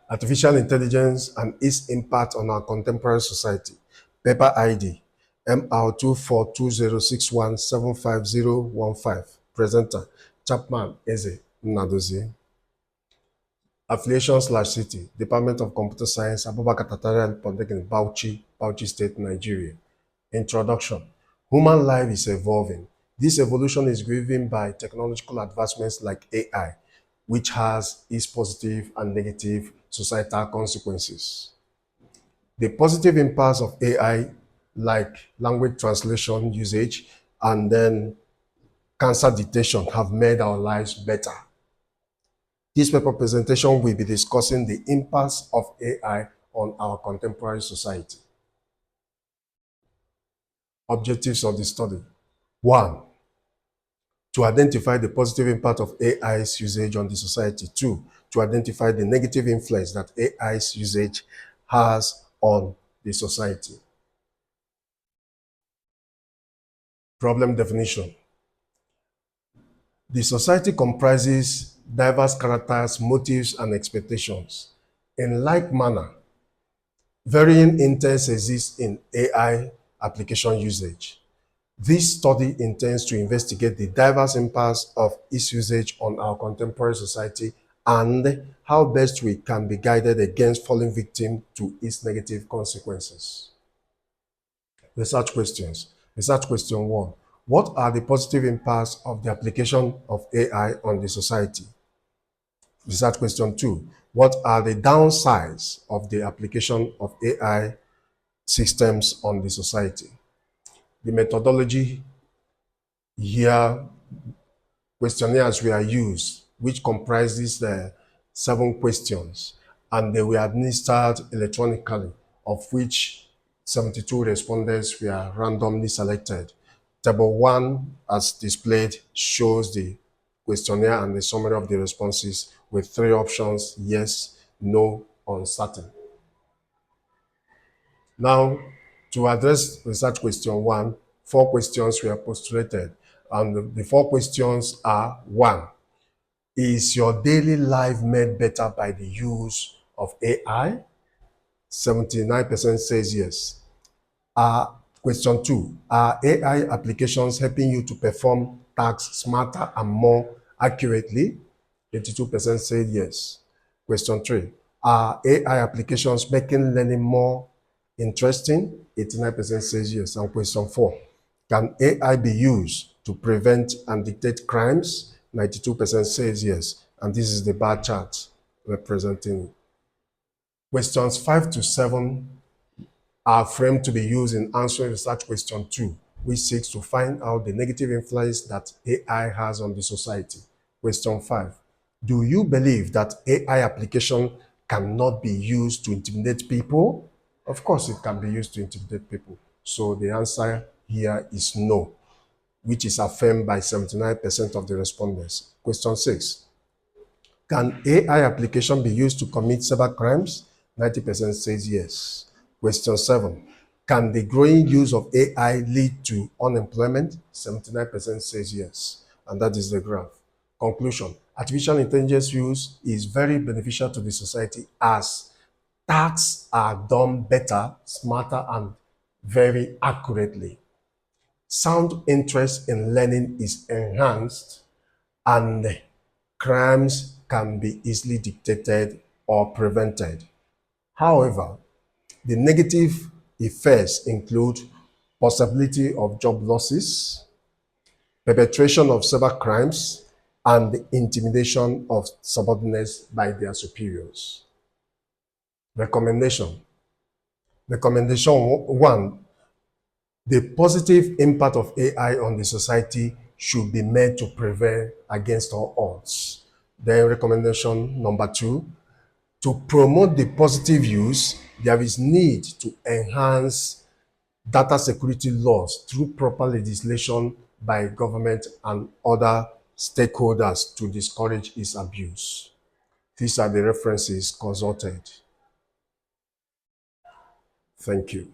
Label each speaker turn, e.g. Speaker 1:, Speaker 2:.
Speaker 1: Artificial intelligence and its impact on our contemporary society. Paper ID MR242061755015. Presenter Chapman Eze Nnadozie. Affiliation/city Department of Computer Science, Abubakar Tattara Polytechnic, Bauchi State, Nigeria. Introduction. Human life is evolving. This evolution is driven by technological advancements like AI, which has its positive and negative societal consequences. The positive impacts of AI, like language translation usage and then cancer detection, have made our lives better. This paper presentation will be discussing the impacts of AI on our contemporary society. Objectives of the study. 1. To identify the positive impact of AI's usage on the society. 2. To identify the negative influence that AI's usage has on the society. Problem definition. The society comprises diverse characters, motives, and expectations. In like manner, varying intents exist in AI application usage. This study intends to investigate the diverse impacts of its usage on our contemporary society and how best we can be guided against falling victim to its negative consequences. Research questions. Research question 1. What are the positive impacts of the application of AI on the society? Research question 2. What are the downsides of the application of AI systems on the society? The methodology here, questionnaires were used, which comprises 7 questions, and they were administered electronically, of which 72 respondents were randomly selected. Table 1, as displayed, shows the questionnaire and the summary of the responses with 3 options: yes, no, uncertain. Now, to address research question 1, 4 questions were postulated, and the 4 questions are: 1. Is your daily life made better by the use of AI? 79% says yes. Question 2. Are AI applications helping you to perform tasks smarter and more accurately? 82% said yes. Question 3. Are AI applications making learning more interesting? 89% says yes. And question 4. Can AI be used to prevent and detect crimes? 92% says yes. And this is the bar chart representing it. Questions 5 to 7 are framed to be used in answering research question 2, which seeks to find out the negative influence that AI has on the society. Question 5. Do you believe that AI application cannot be used to intimidate people? Of course, it can be used to intimidate people. So the answer here is no, which is affirmed by 79% of the respondents. Question 6. Can AI application be used to commit cybercrimes? 90% says yes. Question 7. Can the growing use of AI lead to unemployment? 79% says yes. And that is the graph. Conclusion. Artificial intelligence use is very beneficial to the society as tasks are done better, smarter, and very accurately. Sound interest in learning is enhanced, and crimes can be easily detected or prevented. However, the negative effects include possibility of job losses, perpetration of cybercrimes, and the intimidation of subordinates by their superiors. Recommendation. Recommendation 1. The positive impact of AI on the society should be made to prevail against all odds. Then recommendation number 2. To promote the positive use, there is need to enhance data security laws through proper legislation by government and other stakeholders to discourage its abuse. These are the references consulted. Thank you.